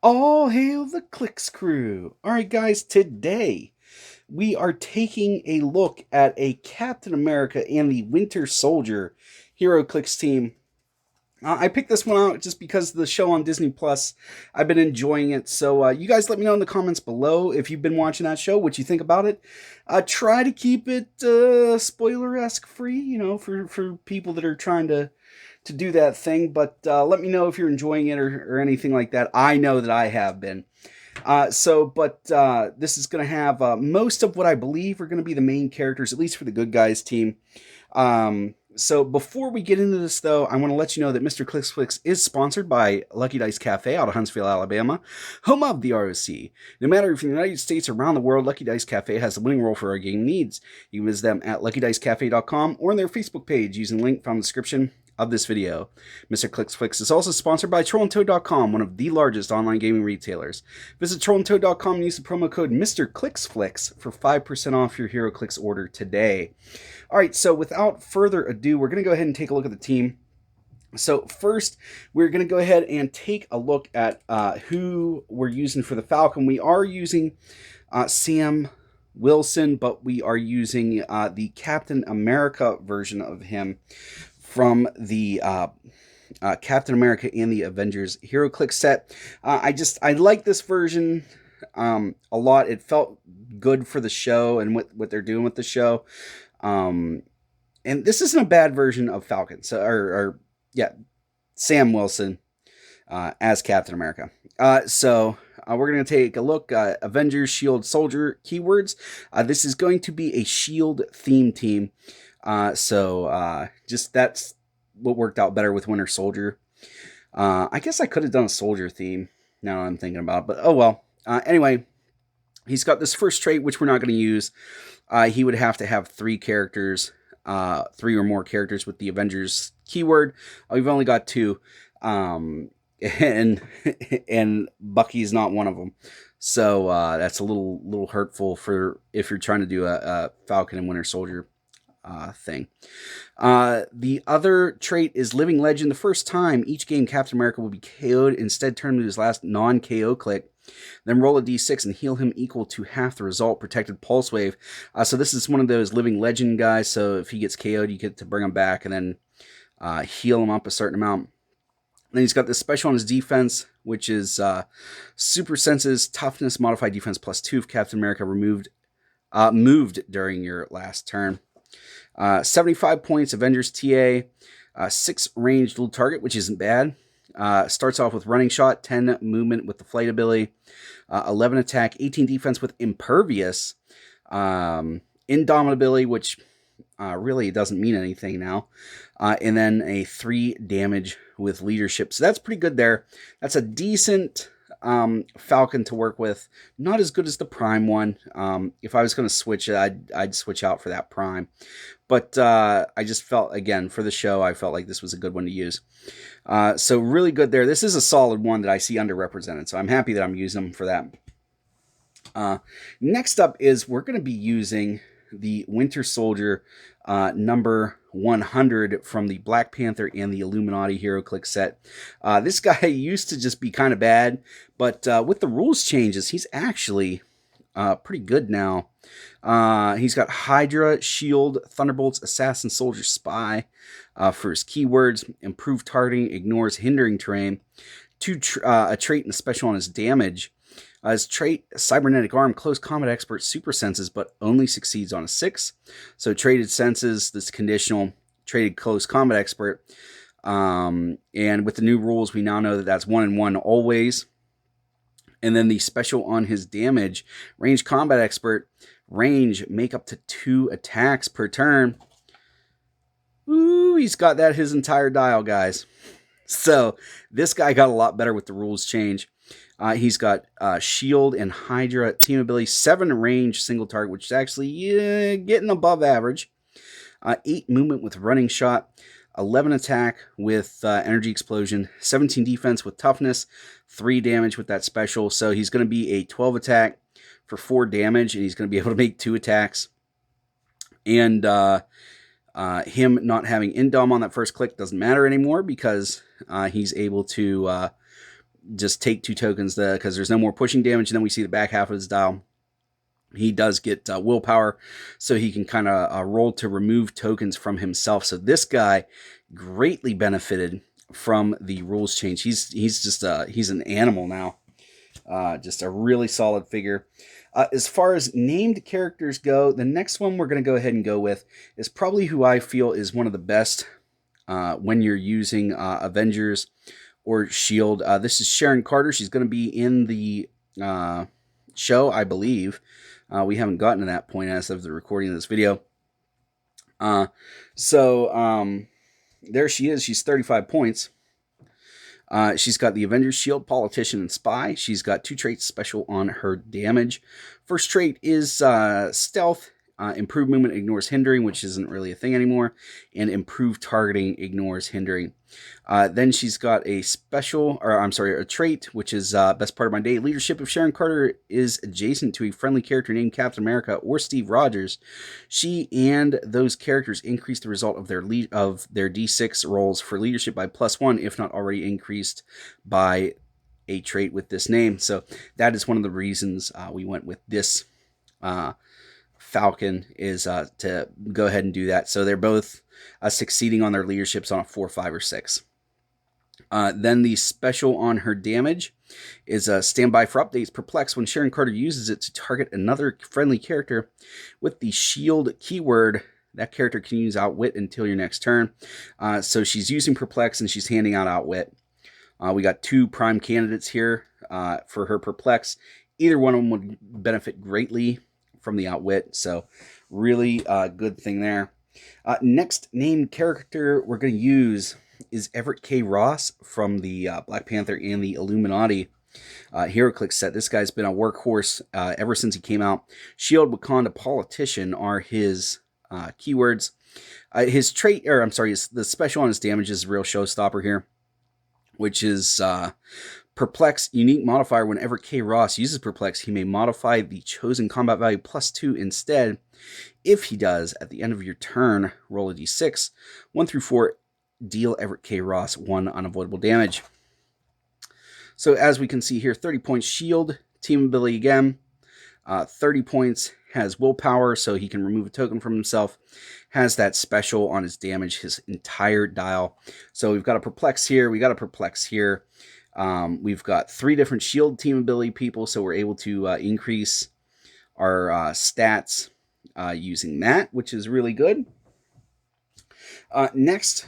All hail the Clicks crew. All right, guys, today we are taking a look at a Captain America and the Winter Soldier Heroclix team. I picked this one out just because of the show on Disney Plus. I've been enjoying it. So you guys let me know in the comments below if you've been watching that show, what you think about it. Try to keep it spoiler-esque free, for people that are trying to do that thing. But let me know if you're enjoying it or anything like that. I know that I have been. This is going to have most of what I believe are going to be the main characters, at least for the good guys team. So before we get into this, though, I want to let you know that Mr. Clicks is sponsored by Lucky Dice Cafe out of Huntsville, Alabama, home of the ROC. No matter if you're in the United States or around the world, Lucky Dice Cafe has the winning role for our game needs. You can visit them at luckydicecafé.com or on their Facebook page using the link found in the description of this video. Mr. Clicks is also sponsored by trollandtoad.com, one of the largest online gaming retailers. Visit trollandtoad.com and use the promo code Mr. Clicksflix for 5% off your HeroClix order today. All right, so without further ado, we're going to go ahead and take a look at the team. So first, we're going to go ahead and take a look at who we're using for the Falcon. We are using Sam Wilson, but we are using the Captain America version of him from the Captain America and the Avengers Heroclix set. I like this version a lot. It felt good for the show and what they're doing with the show. And this isn't a bad version of Falcon. Sam Wilson as Captain America. We're going to take a look at Avengers, Shield, Soldier keywords. This is going to be a Shield theme team. Just that's what worked out better with Winter Soldier. I guess I could have done a Soldier theme now that I'm thinking about it, but oh well. Anyway, he's got this first trait, which we're not going to use. He would have to have three or more characters with the Avengers keyword. We've only got two, and Bucky's not one of them. So that's a little hurtful for if you're trying to do a Falcon and Winter Soldier thing. The other trait is Living Legend. The first time each game Captain America will be KO'd, instead turn to his last non-KO click. Then roll a d6 and heal him equal to half the result. Protected Pulse Wave. So this is one of those Living Legend guys. So if he gets KO'd, you get to bring him back and then heal him up a certain amount. Then he's got this special on his defense, which is Super Senses, Toughness, Modified Defense +2 if Captain America moved during your last turn. 75 points, Avengers TA, 6 ranged dual target, which isn't bad. Starts off with Running Shot, 10 movement with the Flight ability, 11 attack, 18 defense with Impervious, Indomitability, which really doesn't mean anything now, and then a 3 damage with Leadership. So that's pretty good there. That's a decent Falcon to work with. Not as good as the Prime one. If I was going to switch it, I'd switch out for that Prime. But I just felt, again, for the show, I felt like this was a good one to use. So really good there. This is a solid one that I see underrepresented, so I'm happy that I'm using them for that. Next up is we're going to be using the Winter Soldier number 100 from the Black Panther and the Illuminati Heroclix set. This guy used to just be kind of bad, but with the rules changes, he's actually pretty good now. He's got Hydra, Shield, Thunderbolts, Assassin, Soldier, Spy for his keywords. Improved targeting, ignores hindering terrain. A trait and a special on his damage. His trait, Cybernetic Arm, Close Combat Expert, Super Senses, but only succeeds on a 6. So traded Senses, this conditional, traded Close Combat Expert. And with the new rules, we now know that that's 1 and 1 always. And then the special on his damage, Range Combat Expert, range, make up to 2 attacks per turn. Ooh, he's got that his entire dial, guys. So this guy got a lot better with the rules change. He's got Shield and Hydra team ability, 7 range single target, which is actually getting above average. 8 movement with Running Shot, 11 attack with Energy Explosion, 17 defense with Toughness, 3 damage with that special. So he's going to be a 12 attack for 4 damage, and he's going to be able to make 2 attacks. And him not having Indom on that first click doesn't matter anymore because he's able to just take 2 tokens because there's no more pushing damage. And then we see the back half of his dial. He does get willpower, so he can kind of roll to remove tokens from himself. So this guy greatly benefited from the rules change. He's just he's an animal now. Just a really solid figure. As far as named characters go, the next one we're going to go ahead and go with is probably who I feel is one of the best when you're using Avengers or S.H.I.E.L.D. This is Sharon Carter. She's going to be in the show, I believe. We haven't gotten to that point as of the recording of this video. There she is. She's 35 points. She's got the Avengers, S.H.I.E.L.D., Politician, and Spy. She's got 2 traits special on her damage. First trait is Stealth. Improved movement ignores hindering, which isn't really a thing anymore. And improved targeting ignores hindering. Then she's got a trait, which is best part of my day. Leadership. If Sharon Carter is adjacent to a friendly character named Captain America or Steve Rogers, she and those characters increase the result of their D6 rolls for leadership by +1, if not already increased by a trait with this name. So that is one of the reasons we went with this Falcon, is to go ahead and do that. So they're both succeeding on their leaderships on a 4, 5, or 6. Then the special on her damage is standby for updates. Perplex. When Sharon Carter uses it to target another friendly character with the shield keyword, that character can use Outwit until your next turn. So she's using Perplex and she's handing out Outwit. We got 2 prime candidates here for her Perplex. Either one of them would benefit greatly from the Outwit, so really good thing there. Next named character we're going to use is Everett K Ross from the Black Panther and the Illuminati Heroclix set. This guy's been a workhorse ever since he came out. S.H.I.E.L.D., Wakanda, Politician are his keywords. His trait, the special on his damage is a real showstopper here, which is Perplex. Unique modifier. Whenever K. Ross uses Perplex, he may modify the chosen combat value +2 instead. If he does, at the end of your turn, roll a d6. 1 through 4, deal Everett K. Ross 1 unavoidable damage. So as we can see here, 30 points S.H.I.E.L.D., team ability again. 30 points, has willpower, so he can remove a token from himself. Has that special on his damage, his entire dial. So we've got a Perplex here, we got a Perplex here. We've got 3 different S.H.I.E.L.D. team ability people, so we're able to increase our stats using that, which is really good. Next,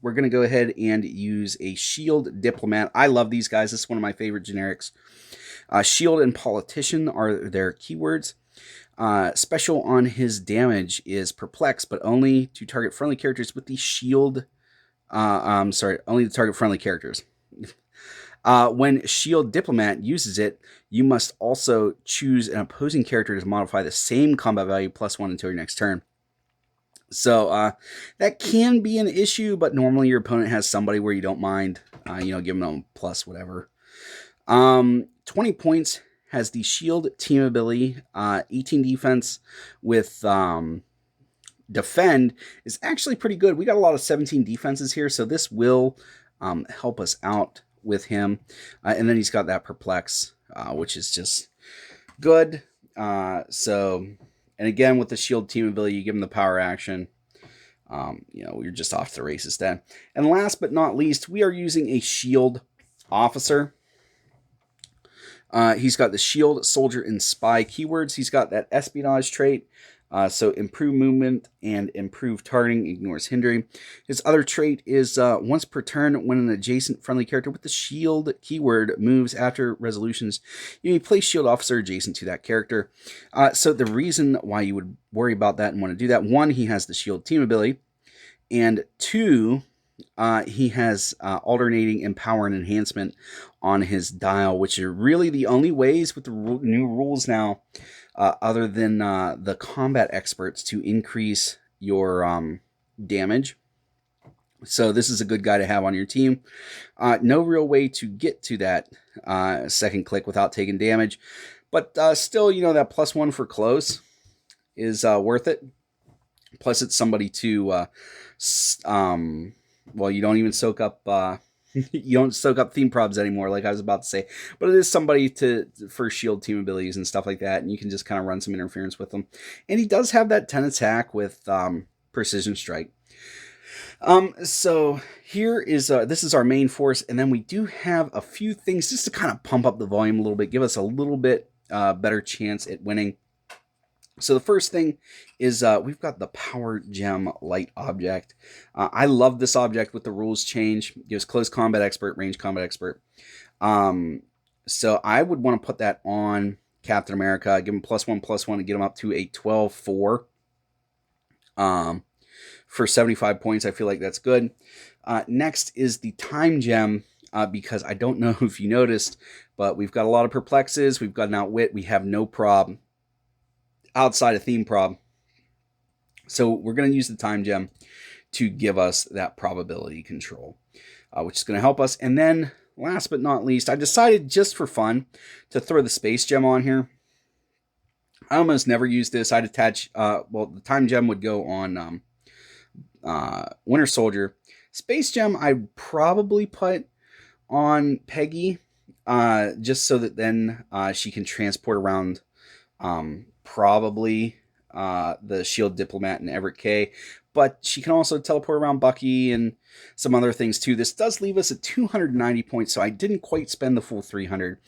we're going to go ahead and use a S.H.I.E.L.D. Diplomat. I love these guys. This is one of my favorite generics. S.H.I.E.L.D. and Politician are their keywords. Special on his damage is Perplex, but only to target friendly characters with the S.H.I.E.L.D. Only to target friendly characters. When S.H.I.E.L.D. Diplomat uses it, you must also choose an opposing character to modify the same combat value +1 until your next turn. So that can be an issue, but normally your opponent has somebody where you don't mind, giving them plus whatever. 20 points, has the S.H.I.E.L.D. team ability, 18 defense with defend is actually pretty good. We got a lot of 17 defenses here, so this will help us out with him. And then he's got that Perplex, which is just good. And again, with the S.H.I.E.L.D. team ability, you give him the power action. You're just off to the races then. And last but not least, we are using a S.H.I.E.L.D. officer. He's got the S.H.I.E.L.D. Soldier and Spy keywords. He's got that espionage trait. So improved movement and improved targeting, ignores hindering. His other trait is once per turn, when an adjacent friendly character with the S.H.I.E.L.D. keyword moves after resolutions, you may place S.H.I.E.L.D. officer adjacent to that character. So the reason why you would worry about that and want to do that, 1, he has the S.H.I.E.L.D. team ability, and 2, he has alternating empower and enhancement on his dial, which are really the only ways with the new rules now, other than the combat experts, to increase your damage. So this is a good guy to have on your team. No real way to get to that second click without taking damage, but still, that +1 for close is worth it. Plus, it's somebody to, you don't even soak up You don't soak up theme probs anymore, like I was about to say. But it is somebody for shield team abilities and stuff like that, and you can just kind of run some interference with them. And he does have that 10 attack with precision strike. So here is this is our main force, and then we do have a few things just to kind of pump up the volume a little bit, give us a little bit better chance at winning. So the first thing is we've got the Power Gem Light object. I love this object with the rules change. It gives close combat expert, range combat expert. So I would want to put that on Captain America, give him +1/+1 to get him up to a 12/4. For 75 points, I feel like that's good. Next is the Time Gem, because I don't know if you noticed, but we've got a lot of perplexes. We've got an outwit. We have no prob outside of theme prob. So we're going to use the Time Gem to give us that probability control, which is going to help us. And then last but not least, I decided just for fun to throw the Space Gem on here. I almost never use this. I'd attach, well, the Time Gem would go on Winter Soldier. Space Gem I'd probably put on Peggy, just so that then she can transport around probably the Shield Diplomat and Everett K, but she can also teleport around Bucky and some other things too. This does leave us at 290 points, so I didn't quite spend the full 300.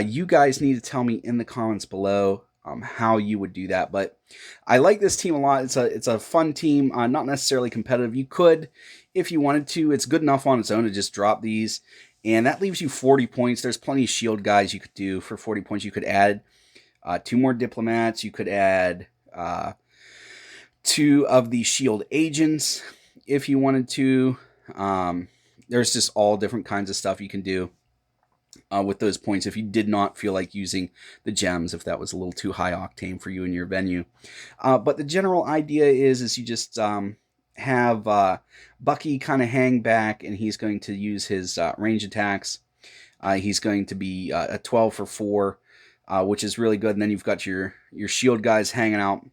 You guys need to tell me in the comments below how you would do that, but I like this team a lot. It's a fun team, not necessarily competitive. You could, if you wanted to. It's good enough on its own to just drop these, and that leaves you 40 points. There's plenty of shield guys you could do for 40 points. You could add 2 more diplomats. You could add 2 of the shield agents if you wanted to. There's just all different kinds of stuff you can do with those points if you did not feel like using the gems, if that was a little too high octane for you in your venue. But the general idea is you just have Bucky kind of hang back, and he's going to use his range attacks. He's going to be a 12 for 4, which is really good. And then you've got your shield guys hanging out,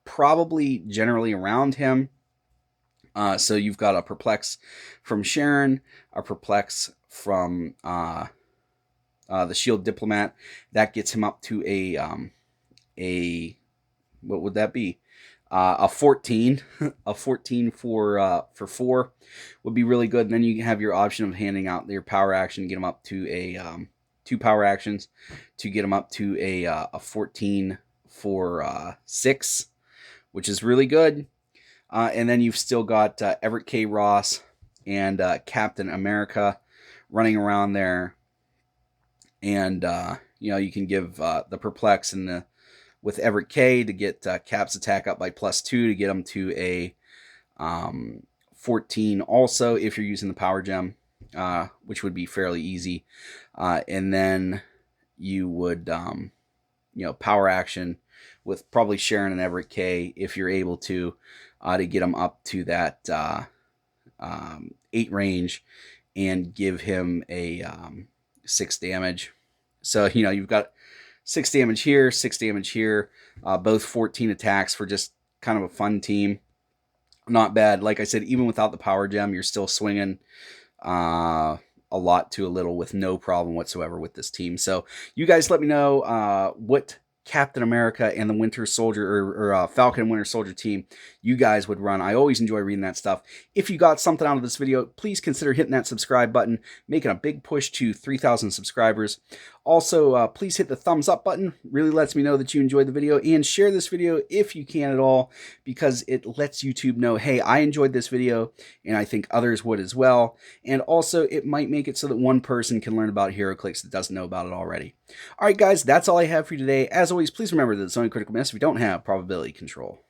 probably generally around him. So you've got a perplex from Sharon, a perplex from the Shield Diplomat. That gets him up to a what would that be? A 14. A 14 for 4 would be really good. And then you have your option of handing out your power action, get him up to a 2 power actions to get him up to a 14 for 6, which is really good. And then you've still got Everett K Ross and Captain America running around there. And, you can give the perplex and with Everett K to get Cap's attack up by +2 to get him to a 14 also if you're using the power gem, which would be fairly easy. And then you would, power action with probably Sharon and Everett K if you're able to get him up to that 8 range and give him a 6 damage. So, you've got 6 damage here, 6 damage here, both 14 attacks for just kind of a fun team. Not bad. Like I said, even without the power gem, you're still swinging a lot to a little with no problem whatsoever with this team. So you guys let me know what Captain America and the Winter Soldier or Falcon and Winter Soldier team you guys would run. I always enjoy reading that stuff. If you got something out of this video, please consider hitting that subscribe button, making a big push to 3,000 subscribers. Also, please hit the thumbs up button. Really lets me know that you enjoyed the video, and share this video if you can at all, because it lets YouTube know, hey, I enjoyed this video and I think others would as well. And also it might make it so that one person can learn about Heroclix that doesn't know about it already. All right, guys, that's all I have for you today. As always, please remember that it's only critical miss if you don't have probability control.